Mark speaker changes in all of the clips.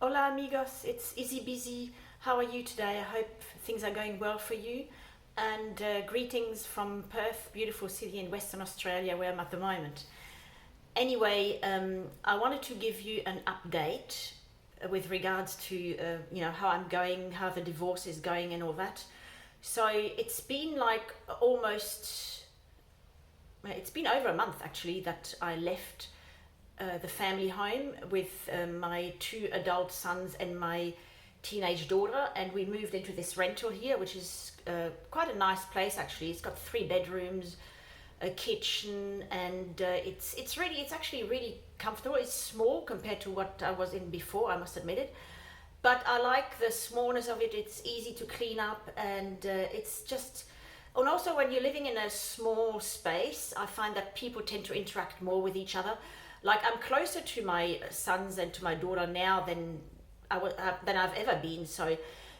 Speaker 1: Hola amigos, it's Izzy Busy. How are you today? I hope things are going well for you. And greetings from Perth, beautiful city in Western Australia where I'm at the moment. Anyway, I wanted to give you an update with regards to how I'm going, how the divorce is going, and all that. So it's been like it's been over a month actually that I left the family home with my two adult sons and my teenage daughter, and we moved into this rental here, which is quite a nice place actually. It's got 3 bedrooms, a kitchen, and it's actually really comfortable. It's small compared to what I was in before, I must admit it, but I like the smallness of it. It's easy to clean up, and it's just. And also, when you're living in a small space, I find that people tend to interact more with each other. Like, I'm closer to my sons and to my daughter now than I've ever been. So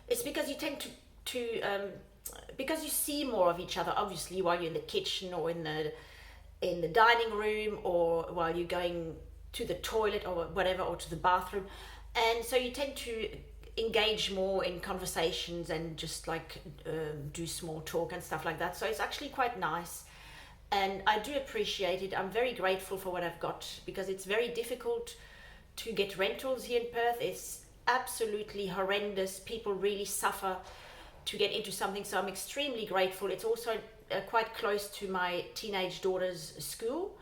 Speaker 1: it's because you tend to because you see more of each other, obviously, while you're in the kitchen or in the dining room, or while you're going to the toilet or whatever, or to the bathroom. And so you tend to engage more in conversations and just like do small talk and stuff like that. So it's actually quite nice, and I do appreciate it. I'm very grateful for what I've got, because it's very difficult to get rentals here in Perth. It's absolutely horrendous. People really suffer to get into something, so I'm extremely grateful. It's also quite close to my teenage daughter's school,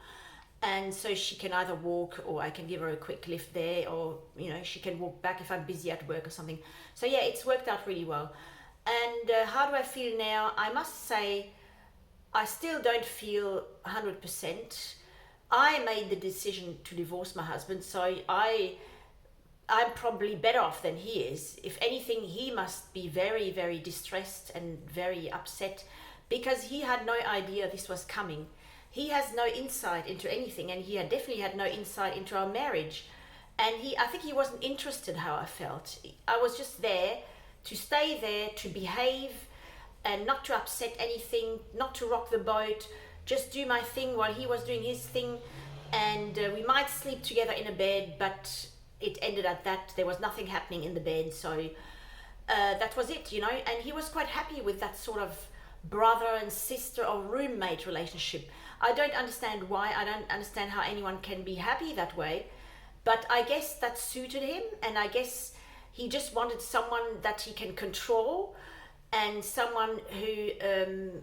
Speaker 1: and so she can either walk, or I can give her a quick lift there, or she can walk back if I'm busy at work or something. So yeah, it's worked out really well. And how do I feel now? I must say, I still don't feel 100%. I made the decision to divorce my husband, so I'm probably better off than he is. If anything, he must be very, very distressed and very upset, because he had no idea this was coming. He has no insight into anything, and he had definitely had no insight into our marriage. And I think he wasn't interested how I felt. I was just there to stay there, to behave, and not to upset anything, not to rock the boat, just do my thing while he was doing his thing. And we might sleep together in a bed, but it ended at that. There was nothing happening in the bed, so that was it, and he was quite happy with that sort of brother and sister or roommate relationship. I don't understand why. I don't understand how anyone can be happy that way, but I guess that suited him, and I guess he just wanted someone that he can control, and someone who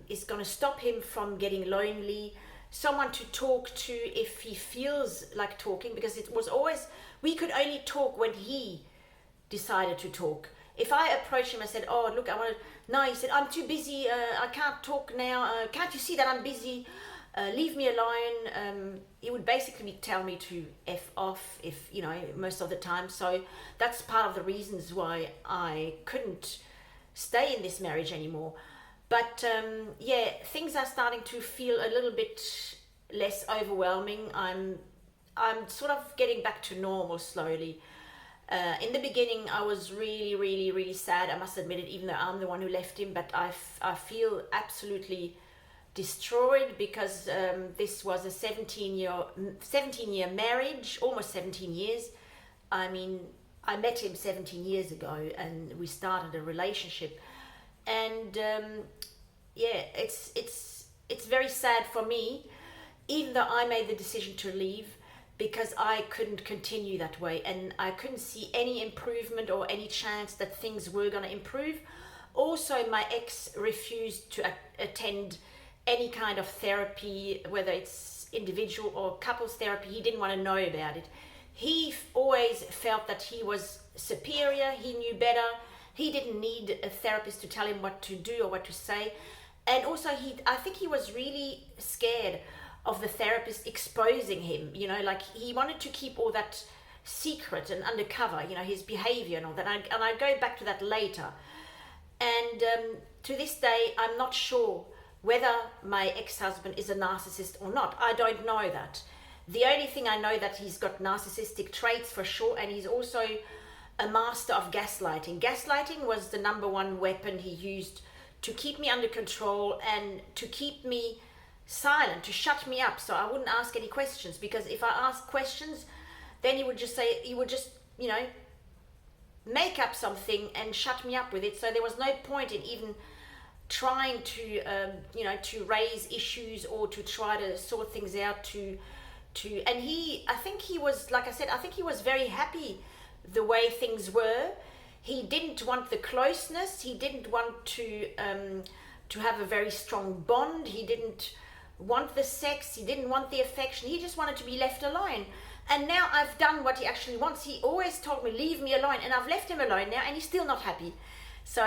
Speaker 1: is going to stop him from getting lonely, someone to talk to if he feels like talking, because it was always, we could only talk when he decided to talk. If I approached him and said, oh, look, I want to, no, he said, I'm too busy, I can't talk now, can't you see that I'm busy, leave me alone. He would basically tell me to F off, if, most of the time. So that's part of the reasons why I couldn't stay in this marriage anymore. But yeah, things are starting to feel a little bit less overwhelming. I'm sort of getting back to normal slowly. In the beginning, I was really, really, really sad. I must admit it, even though I'm the one who left him. But I feel absolutely destroyed, because this was a 17-year marriage, almost 17 years. I mean, I met him 17 years ago, and we started a relationship. And yeah, it's very sad for me, even though I made the decision to leave, because I couldn't continue that way, and I couldn't see any improvement or any chance that things were going to improve. Also, my ex refused to attend any kind of therapy, whether it's individual or couples therapy. He didn't want to know about it. He always felt that he was superior, he knew better, he didn't need a therapist to tell him what to do or what to say. And also, I think he was really scared of the therapist exposing him, like he wanted to keep all that secret and undercover, his behavior and all that. And I go back to that later. And to this day, I'm not sure whether my ex-husband is a narcissist or not. I don't know that. The only thing I know, that he's got narcissistic traits for sure, and he's also a master of gaslighting. Gaslighting was the number one weapon he used to keep me under control and to keep me silent, to shut me up, so I wouldn't ask any questions. Because if I asked questions, then he would just make up something and shut me up with it. So there was no point in even trying to to raise issues or to try to sort things out. And I think he was, like I said, I think he was very happy the way things were. He didn't want the closeness. He didn't want to have a very strong bond. He didn't want the sex. He didn't want the affection. He just wanted to be left alone. And now I've done what he actually wants. He always told me, leave me alone. And I've left him alone now, and he's still not happy. So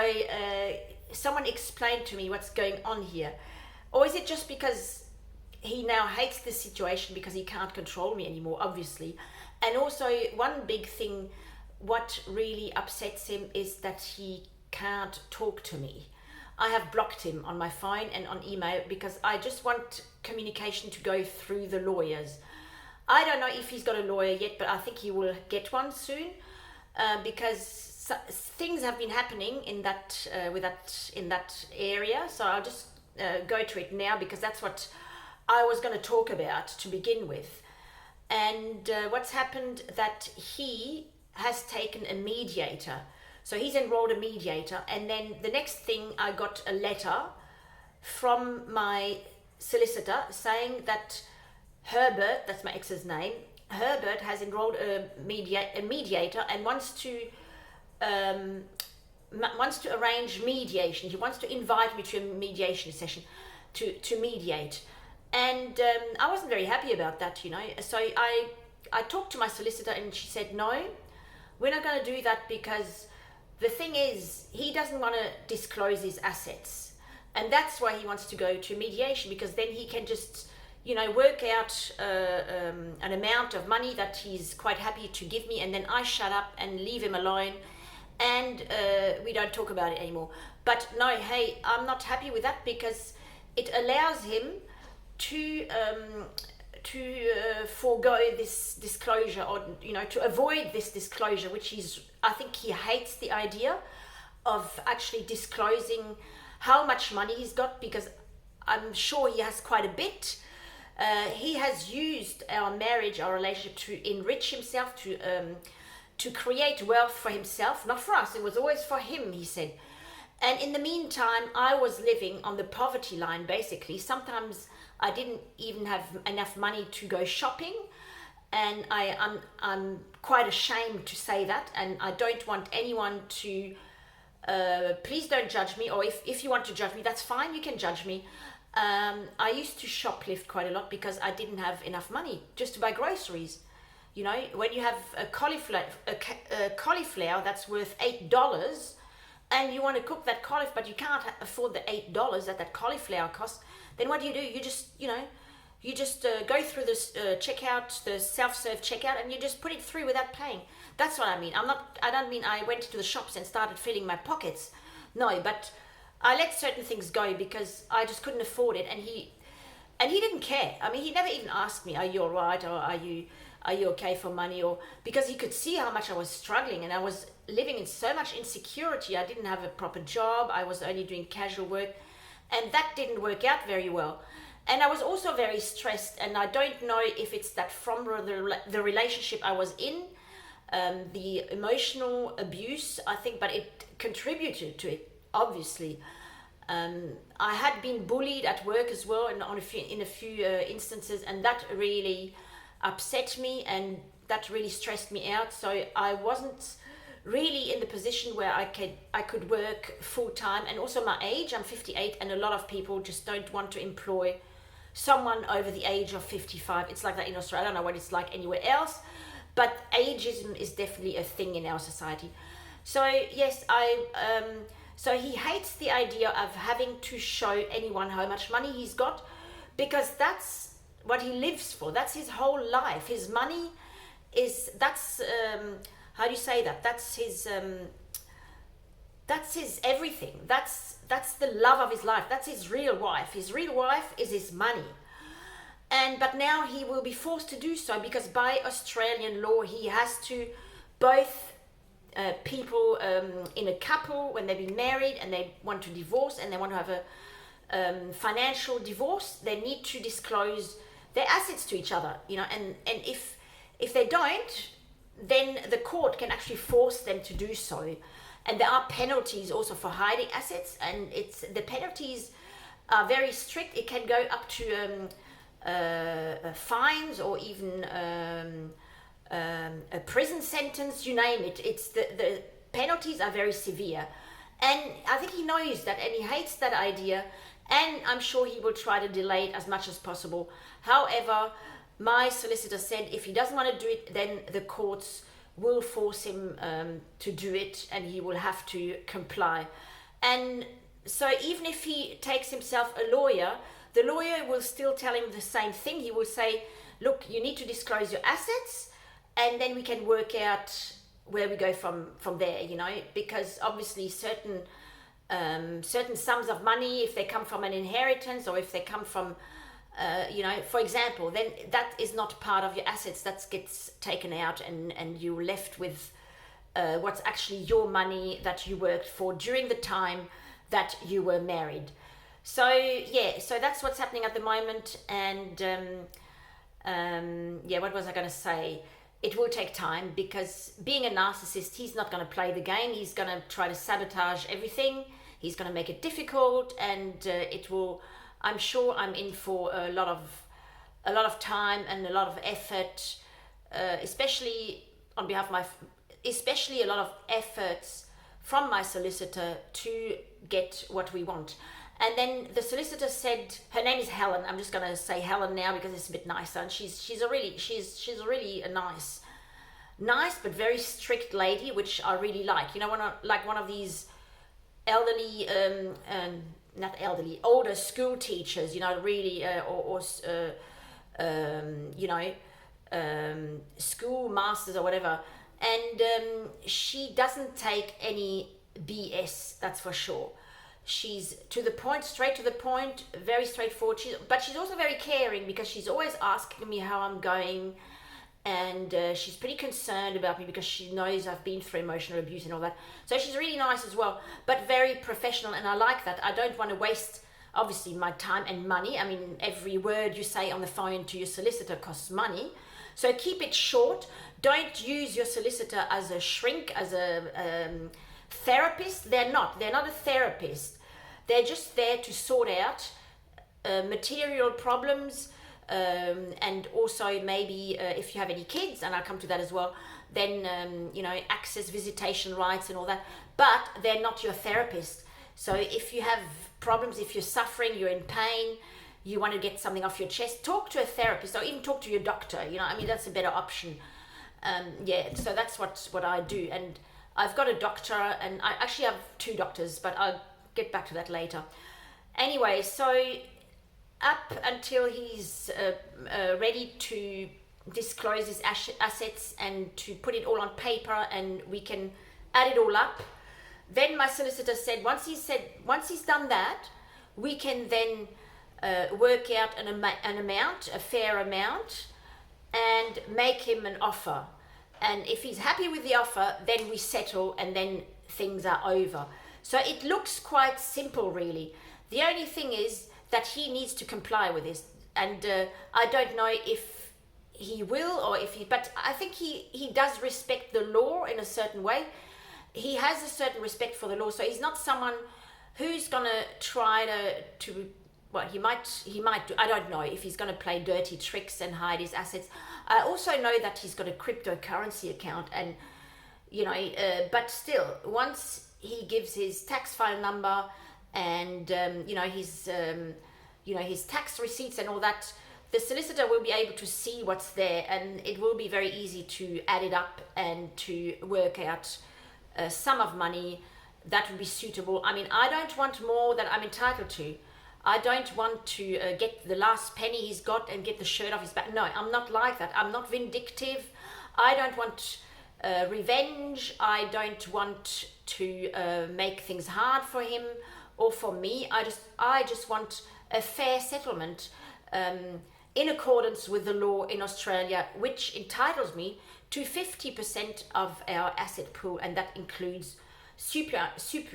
Speaker 1: someone explained to me what's going on here. Or is it just because he now hates this situation because he can't control me anymore, obviously. And also, one big thing, what really upsets him is that he can't talk to me. I have blocked him on my phone and on email because I just want communication to go through the lawyers. I don't know if he's got a lawyer yet, but I think he will get one soon, because things have been happening in that area. So I'll just go to it now, because that's what I was going to talk about to begin with. And what's happened, that he has taken a mediator. So he's enrolled a mediator, and then the next thing, I got a letter from my solicitor saying that Herbert, that's my ex's name, Herbert has enrolled a mediator and wants to arrange mediation. He wants to invite me to a mediation session to mediate. And I wasn't very happy about that, So I talked to my solicitor, and she said, no, we're not going to do that, because the thing is, he doesn't want to disclose his assets. And that's why he wants to go to mediation, because then he can just, work out an amount of money that he's quite happy to give me, and then I shut up and leave him alone, and we don't talk about it anymore. But no, hey, I'm not happy with that, because it allows him to forego this disclosure, or to avoid this disclosure, which I think he hates the idea of actually disclosing how much money he's got, because I'm sure he has quite a bit. He has used our marriage, our relationship, to enrich himself, to create wealth for himself, not for us. It was always for him, he said. And in the meantime, I was living on the poverty line, basically. Sometimes I didn't even have enough money to go shopping, and I'm quite ashamed to say that, and I don't want anyone to, please don't judge me, or if you want to judge me, that's fine, you can judge me. I used to shoplift quite a lot because I didn't have enough money just to buy groceries. When you have a cauliflower that's worth $8, and you want to cook that cauliflower, but you can't afford the $8 that cauliflower costs, then what do? You just go through this checkout, the self-serve checkout, and you just put it through without paying. That's what I mean. I don't mean I went to the shops and started filling my pockets. No, but I let certain things go because I just couldn't afford it, and he didn't care. I mean, he never even asked me, "Are you all right?" or "Are you okay for money?" Or because he could see how much I was struggling, and I was living in so much insecurity. I didn't have a proper job. I was only doing casual work, and that didn't work out very well. And I was also very stressed, and I don't know if it's that from the relationship I was in, the emotional abuse, I think, but it contributed to it, obviously. I had been bullied at work as well, and in a few instances, and that really upset me, and that really stressed me out. So I wasn't really in the position where I could work full time, and also my age, I'm 58, and a lot of people just don't want to employ someone over the age of 55. It's like that in Australia. I don't know what it's like anywhere else, but ageism is definitely a thing in our society. So yes, so he hates the idea of having to show anyone how much money he's got, because that's what he lives for. That's his whole life. His money that's how do you say that? That's his everything. That's the love of his life. That's his real wife. His real wife is his money. But now he will be forced to do so, because by Australian law he has to, both people in a couple, when they've been married and they want to divorce and they want to have a financial divorce, they need to disclose their assets to each other, and if they don't, then the court can actually force them to do so. And there are penalties also for hiding assets, and the penalties are very strict. It can go up to fines, or even a prison sentence, you name it. The penalties are very severe. And I think he knows that, and he hates that idea, and I'm sure he will try to delay it as much as possible. However, my solicitor said if he doesn't want to do it, then the courts will force him to do it, and he will have to comply. And so even if he takes himself a lawyer, the lawyer will still tell him the same thing. He will say, look, you need to disclose your assets, and then we can work out where we go from there, you know, because obviously certain sums of money, if they come from an inheritance, or if they come from you know, for example, then that is not part of your assets. That gets taken out, and you're left with what's actually your money that you worked for during the time that you were married. So yeah, so that's what's happening at the moment. And yeah, what was I going to say? It will take time, because being a narcissist, he's not going to play the game. He's going to try to sabotage everything. He's going to make it difficult, and it will. I'm sure I'm in for a lot of time and a lot of effort, especially on behalf of especially a lot of efforts from my solicitor to get what we want. And then the solicitor said, her name is Helen. I'm just going to say Helen now because it's a bit nicer. And she's a really a nice but very strict lady, which I really like. You know, one of these elderly, not elderly, older school teachers. You know, really, you know, school masters or whatever. And she doesn't take any BS. That's for sure. She's to the point, straight to the point, very straightforward. But she's also very caring, because she's always asking me how I'm going, and she's pretty concerned about me because she knows I've been through emotional abuse and all that. So she's really nice as well, but very professional, and I like that. I don't want to waste, obviously, my time and money. I mean, every word you say on the phone to your solicitor costs money. So keep it short. Don't use your solicitor as a shrink, as a therapist. They're not a therapist. They're just there to sort out material problems, and also maybe if you have any kids, and I'll come to that as well, then you know, access visitation rights and all that. But they're not your therapist. So if you have problems, if you're suffering, you're in pain, you want to get something off your chest, talk to a therapist, or even talk to your doctor. You know, I mean, that's a better option. Yeah, so that's what I do. And I've got a doctor, and I actually have two doctors, but I'll get back to that later. Anyway, so up until he's ready to disclose his assets and to put it all on paper and we can add it all up, then my solicitor said once he's done that, we can then work out an amount, a fair amount, and make him an offer. And if he's happy with the offer, then we settle, and then things are over. So it looks quite simple, really. The only thing is that he needs to comply with this. And I don't know if he will, or if he... But I think he does respect the law in a certain way. He has a certain respect for the law. So he's not someone who's going to try to well, he might do. I don't know if he's going to play dirty tricks and hide his assets. I also know that he's got a cryptocurrency account, and you know, but still, once he gives his tax file number and you know, his tax receipts and all that, the solicitor will be able to see what's there, and it will be very easy to add it up and to work out a sum of money that would be suitable. I mean, I don't want more than I'm entitled to. I don't want to get the last penny he's got and get the shirt off his back. No, I'm not like that. I'm not vindictive. I don't want revenge. I don't want to make things hard for him or for me. I just want a fair settlement in accordance with the law in Australia, which entitles me to 50% of our asset pool, and that includes superannuation.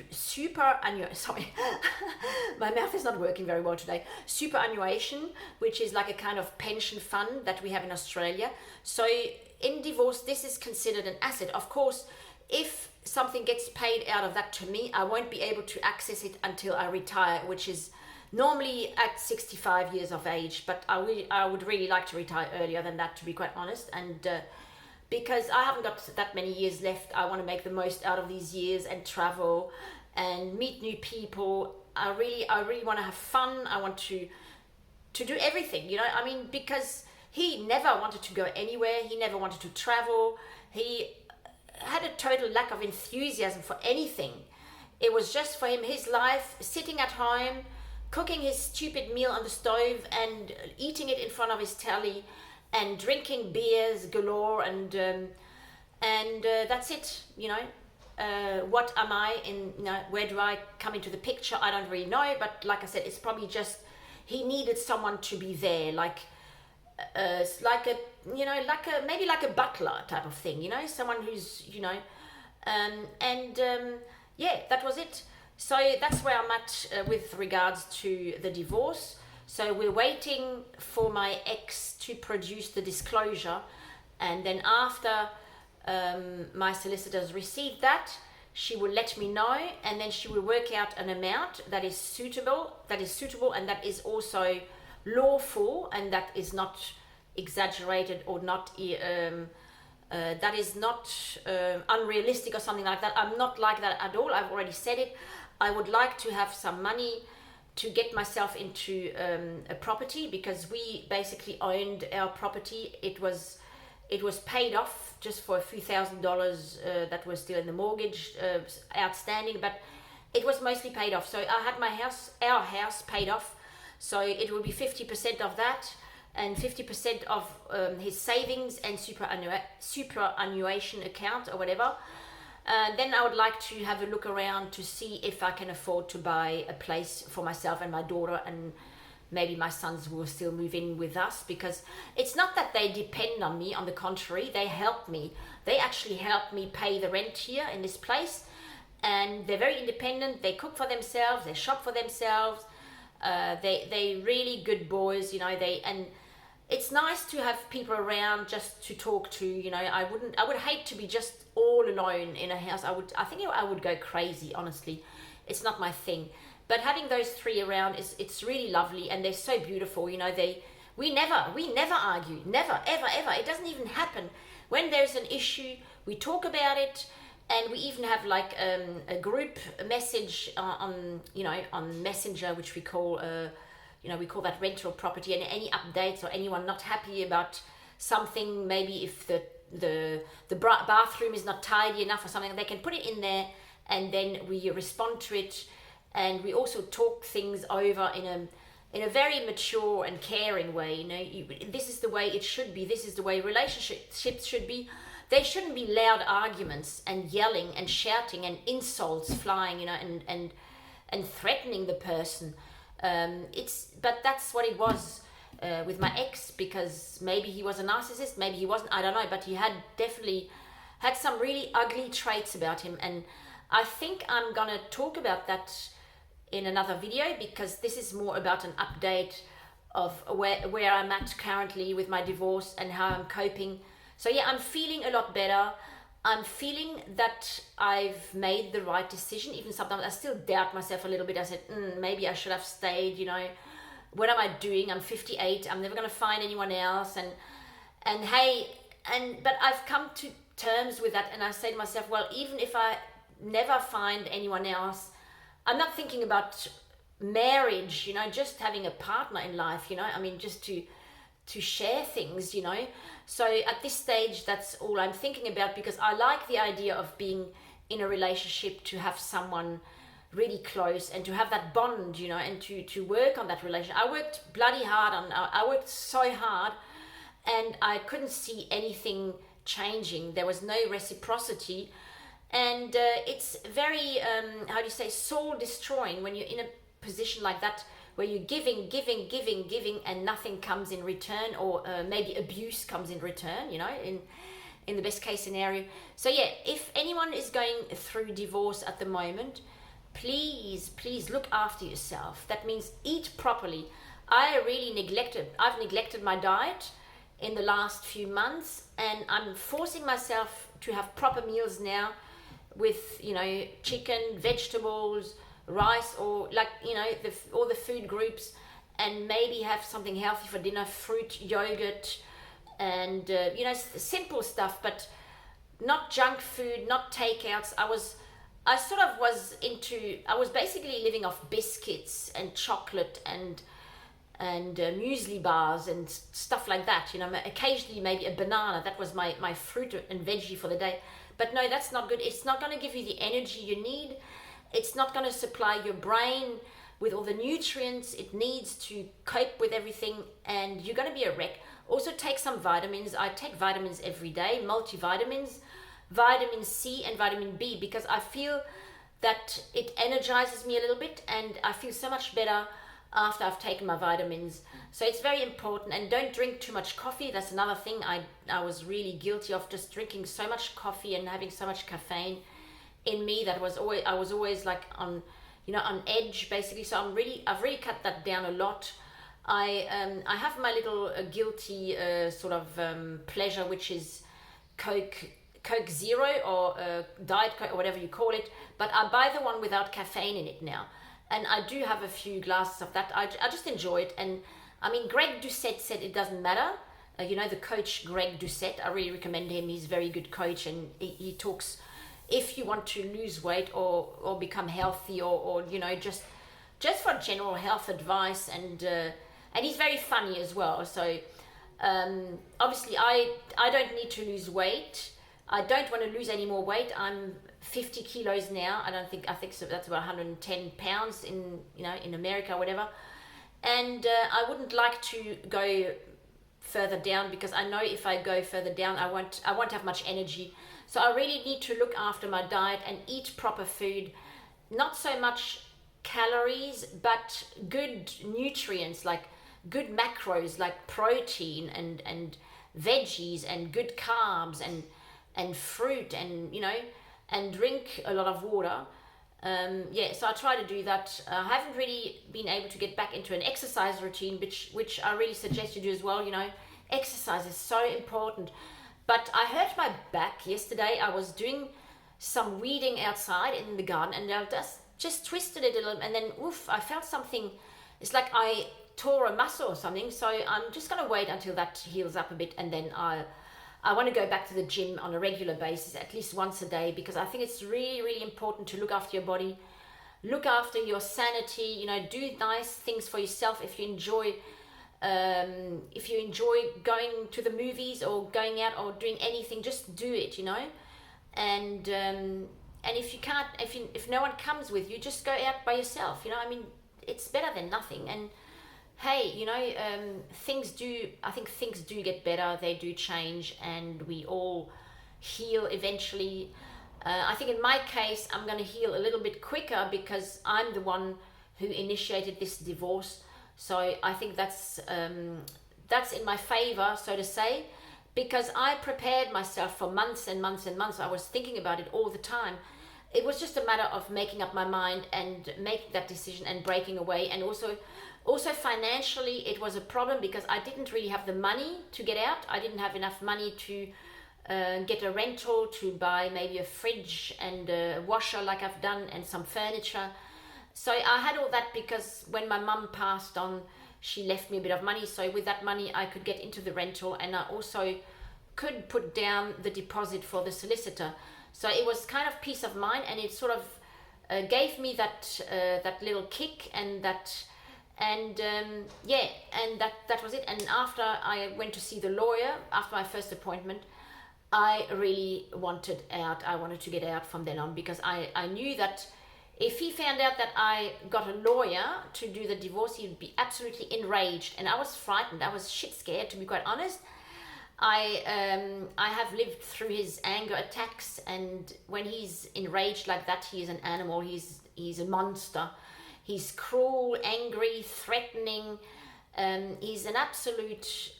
Speaker 1: Sorry, my mouth is not working very well today. Superannuation, which is like a kind of pension fund that we have in Australia. So in divorce, this is considered an asset. Of course, if something gets paid out of that to me, I won't be able to access it until I retire, which is normally at 65 years of age, but I would really like to retire earlier than that, to be quite honest. And because I haven't got that many years left, I want to make the most out of these years and travel and meet new people. I really want to have fun. I want to do everything, you know. I mean, because he never wanted to go anywhere. He never wanted to travel. He had a total lack of enthusiasm for anything. It was just for him, his life, sitting at home, cooking his stupid meal on the stove and eating it in front of his telly and drinking beers galore, and that's it, you know. What am I in, you know, where do I come into the picture? I don't really know, but like I said, it's probably just he needed someone to be there, like a, you know, maybe like a butler type of thing, you know, someone who's, you know, yeah, that was it. So that's where I'm at with regards to the divorce. So we're waiting for my ex to produce the disclosure, and then after my solicitors received that, she will let me know, and then she will work out an amount that is suitable, and that is also lawful, and that is not exaggerated or not that is not unrealistic or something like that. I'm not like that at all. I've already said it. I would like to have some money to get myself into a property, because we basically owned our property. It was paid off just for a few $1,000s that was still in the mortgage outstanding, but it was mostly paid off. So I had our house paid off, so it will be 50% of that and 50% of his savings and superannuation account or whatever. Then I would like to have a look around to see if I can afford to buy a place for myself and my daughter, and maybe my sons will still move in with us, because it's not that they depend on me. On the contrary, they help me. They actually help me pay the rent here in this place, and they're very independent. They cook for themselves, they shop for themselves. They really good boys, you know. And it's nice to have people around just to talk to, you know. I would hate to be just all alone in a house. I think I would go crazy, honestly. It's not my thing. But having those three around it's really lovely, and they're so beautiful, you know. We never argue, never, ever, ever. It doesn't even happen. When there's an issue, we talk about it, and we even have like a group message on Messenger, which we call we call that rental property, and any updates or anyone not happy about something, maybe if the bathroom is not tidy enough or something, they can put it in there, and then we respond to it. And we also talk things over in a very mature and caring way. You know, this is the way it should be. This is the way relationships should be. They shouldn't be loud arguments and yelling and shouting and insults flying, you know, and threatening the person. But that's what it was with my ex, because maybe he was a narcissist, maybe he wasn't, I don't know, but he had definitely had some really ugly traits about him. And I think I'm gonna talk about that in another video, because this is more about an update of where I'm at currently with my divorce and how I'm coping. So yeah, I'm feeling a lot better. I'm feeling that I've made the right decision. Even sometimes I still doubt myself a little bit. I said, maybe I should have stayed, you know. What am I doing? I'm 58. I'm never going to find anyone else. But I've come to terms with that, and I say to myself, well, even if I never find anyone else, I'm not thinking about marriage, you know, just having a partner in life, you know. I mean, just to share things, you know. So at this stage, that's all I'm thinking about, because I like the idea of being in a relationship, to have someone really close and to have that bond, you know, and to work on that relationship. I worked bloody hard I worked so hard, and I couldn't see anything changing. There was no reciprocity, and it's very soul destroying when you're in a position like that, where you're giving, and nothing comes in return, or maybe abuse comes in return, you know, in the best case scenario. So yeah, if anyone is going through divorce at the moment, please look after yourself. That means eat properly. I've neglected my diet, in the last few months, and I'm forcing myself to have proper meals now with, you know, chicken, vegetables, rice, or like, you know, all the food groups, and maybe have something healthy for dinner, fruit, yogurt, and you know, simple stuff, but not junk food, not takeouts. I was basically living off biscuits and chocolate and muesli bars and stuff like that, you know, occasionally maybe a banana. That was my fruit and veggie for the day. But no, that's not good. It's not going to give you the energy you need. It's not going to supply your brain with all the nutrients it needs to cope with everything, and you're going to be a wreck. Also take some vitamins. I take vitamins every day, multivitamins, vitamin C and vitamin B, because I feel that it energizes me a little bit, and I feel so much better after I've taken my vitamins. So it's very important. And don't drink too much coffee. That's another thing I was really guilty of, just drinking so much coffee and having so much caffeine in me that I was always like on, you know, on edge basically. So I've really cut that down a lot. I have my little guilty sort of pleasure, which is Coke Zero, or Diet Coke, or whatever you call it, but I buy the one without caffeine in it now, and I do have a few glasses of that. I just enjoy it. And I mean, Greg Doucette said it doesn't matter. You know, the coach Greg Doucette, I really recommend him. He's a very good coach, and he talks, if you want to lose weight or become healthy, or you know, just for general health advice, and he's very funny as well. So obviously I don't need to lose weight. I don't want to lose any more weight. I'm 50 kilos now. I think so. That's about 110 pounds in, you know, in America or whatever. And I wouldn't like to go further down, because I know if I go further down, I won't have much energy. So I really need to look after my diet and eat proper food. Not so much calories, but good nutrients, like good macros, like protein and veggies and good carbs and fruit, and, you know, and drink a lot of water. So I try to do that. I haven't really been able to get back into an exercise routine, which I really suggest you do as well. You know, exercise is so important. But I hurt my back yesterday. I was doing some weeding outside in the garden, and I just twisted it a little, and then oof, I felt something. It's like I tore a muscle or something. So I'm just going to wait until that heals up a bit, and then I want to go back to the gym on a regular basis, at least once a day, because I think it's really, really important to look after your body, look after your sanity, you know, do nice things for yourself. If you enjoy going to the movies or going out or doing anything, just do it, you know. And if you can't, if no one comes with you, just go out by yourself, you know. I mean, it's better than nothing. And hey, you know, I think things do get better, they do change, and we all heal eventually. I think in my case, I'm going to heal a little bit quicker because I'm the one who initiated this divorce. So I think that's in my favor, so to say, because I prepared myself for months and months and months. I was thinking about it all the time. It was just a matter of making up my mind and making that decision and breaking away. And also financially, it was a problem because I didn't really have the money to get out. I didn't have enough money to get a rental, to buy maybe a fridge and a washer like I've done, and some furniture. So I had all that because when my mum passed on, she left me a bit of money. So with that money, I could get into the rental, and I also could put down the deposit for the solicitor. So it was kind of peace of mind, and it sort of gave me that little kick, and that was it. And after I went to see the lawyer after my first appointment, I really wanted out. I wanted to get out from then on, because I knew that if he found out that I got a lawyer to do the divorce, he'd be absolutely enraged. And I was frightened. I was shit scared, to be quite honest. I have lived through his anger attacks, and when he's enraged like that, he is an animal. He's a monster. He's cruel, angry, threatening. He's an absolute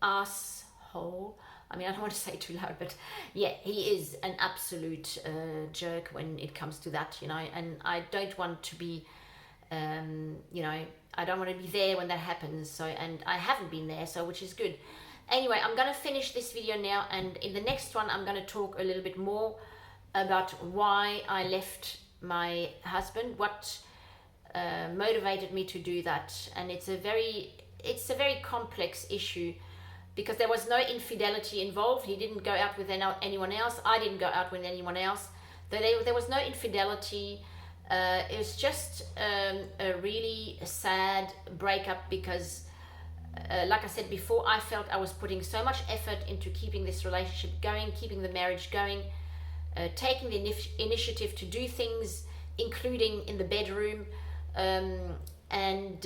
Speaker 1: asshole. I mean, I don't want to say it too loud, but yeah, he is an absolute jerk when it comes to that, you know. And I don't want to be, you know, I don't want to be there when that happens. So, and I haven't been there, so which is good. Anyway, I'm going to finish this video now, and in the next one I'm going to talk a little bit more about why I left my husband, what motivated me to do that. And it's a very complex issue, because there was no infidelity involved. He didn't go out with anyone else. I didn't go out with anyone else. There was no infidelity. It was just a really sad breakup, because like I said before, I felt I was putting so much effort into keeping this relationship going, keeping the marriage going, taking the initiative to do things, including in the bedroom, and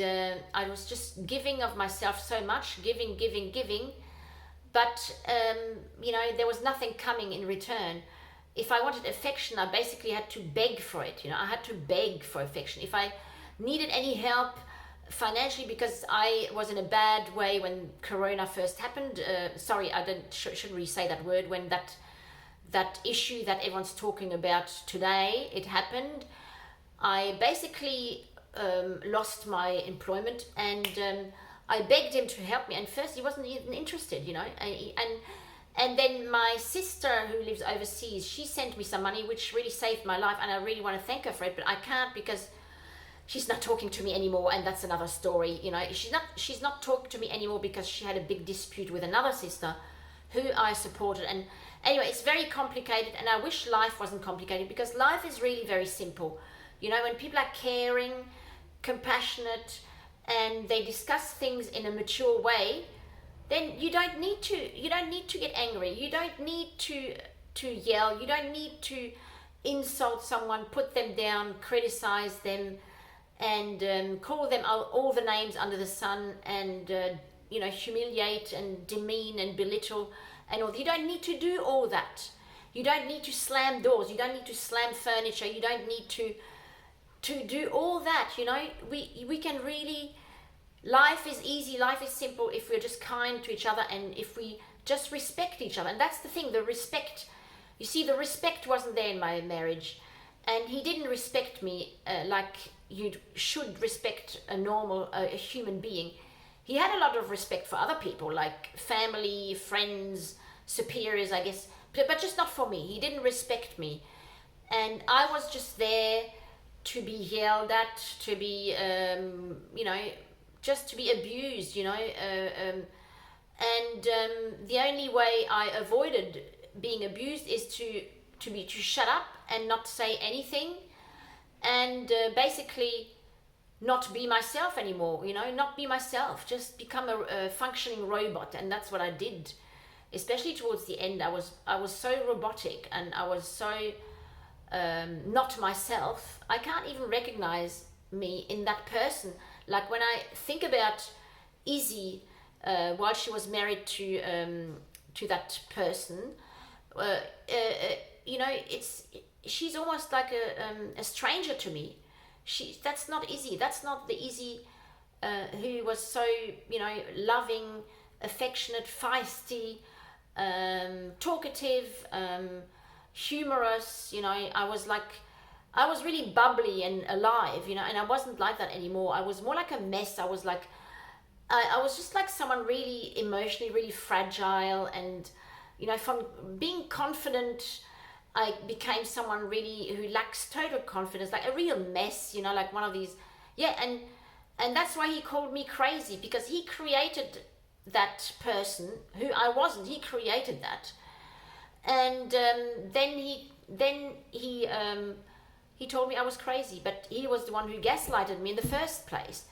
Speaker 1: I was just giving of myself so much, giving, but you know, there was nothing coming in return. If I wanted affection, I basically had to beg for it. You know, I had to beg for affection. If I needed any help financially, because I was in a bad way when Corona first happened. Sorry, I shouldn't really say that word. When that issue that everyone's talking about today, it happened, I basically lost my employment, and I begged him to help me. And first, he wasn't even interested, you know. And then my sister, who lives overseas, she sent me some money, which really saved my life, and I really want to thank her for it. But I can't, because she's not talking to me anymore, and that's another story. You know, she's not talking to me anymore because she had a big dispute with another sister who I supported. And anyway, it's very complicated, and I wish life wasn't complicated, because life is really very simple. You know, when people are caring, compassionate, and they discuss things in a mature way, then you don't need to get angry. You don't need to yell. You don't need to insult someone, put them down, criticize them, and call them all the names under the sun, and you know, humiliate and demean and belittle and all. You don't need to do all that. You don't need to slam doors. You don't need to slam furniture. You don't need to do all that. You know, we can really. Life is easy, life is simple if we're just kind to each other, and if we just respect each other. And that's the thing, the respect. You see, the respect wasn't there in my marriage, and he didn't respect me like you should respect a human being. He had a lot of respect for other people, like family, friends, superiors, I guess, but just not for me. He didn't respect me, and I was just there to be yelled at, to be, you know, just to be abused, you know, and the only way I avoided being abused is to shut up and not say anything, and basically not be myself anymore, you know, not be myself, just become a functioning robot. And that's what I did, especially towards the end. I was so robotic, and I was so not myself. I can't even recognize me in that person. Like when I think about Izzy, while she was married to that person, you know, she's almost like a stranger to me. That's not Izzy. That's not the Izzy who was so, you know, loving, affectionate, feisty, talkative, humorous. You know, I was really bubbly and alive, you know, and I wasn't like that anymore. I was more like a mess. I was just like someone really emotionally, really fragile. And, you know, from being confident, I became someone really who lacks total confidence, like a real mess, you know, like one of these. Yeah, and that's why he called me crazy, because he created that person who I wasn't. He created that. And then he told me I was crazy, but he was the one who gaslighted me in the first place.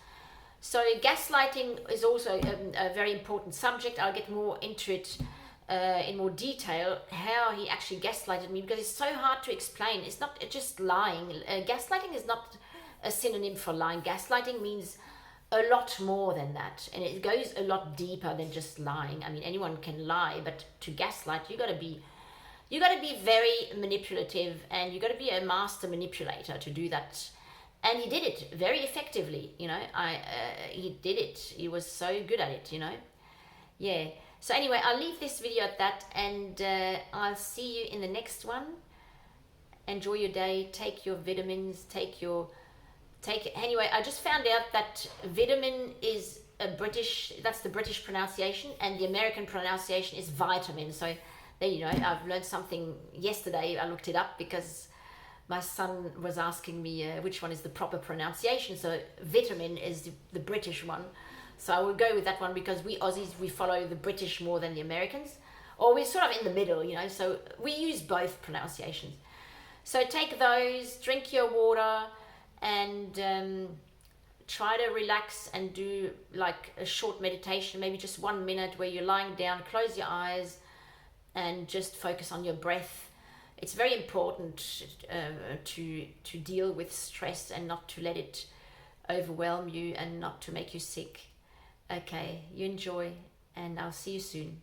Speaker 1: So gaslighting is also a very important subject. I'll get more into it in more detail, how he actually gaslighted me, because it's so hard to explain. It's not just lying. Gaslighting is not a synonym for lying. Gaslighting means a lot more than that, and it goes a lot deeper than just lying. I mean, anyone can lie, but to gaslight, you got to be very manipulative, and you got to be a master manipulator to do that. And he did it very effectively, you know. He did it. He was so good at it, you know. Yeah. So anyway, I'll leave this video at that, and I'll see you in the next one. Enjoy your day. Take your vitamins. Anyway, I just found out that vitamin is British, that's the British pronunciation, and the American pronunciation is vitamin. So there you know, I've learned something yesterday. I looked it up because my son was asking me which one is the proper pronunciation. So vitamin is the British one. So I will go with that one because we Aussies, we follow the British more than the Americans. Or we're sort of in the middle, you know, so we use both pronunciations. So take those, drink your water, and try to relax and do like a short meditation, maybe just 1 minute where you're lying down, close your eyes, and just focus on your breath. It's very important to deal with stress and not to let it overwhelm you and not to make you sick. Okay, you enjoy, and I'll see you soon.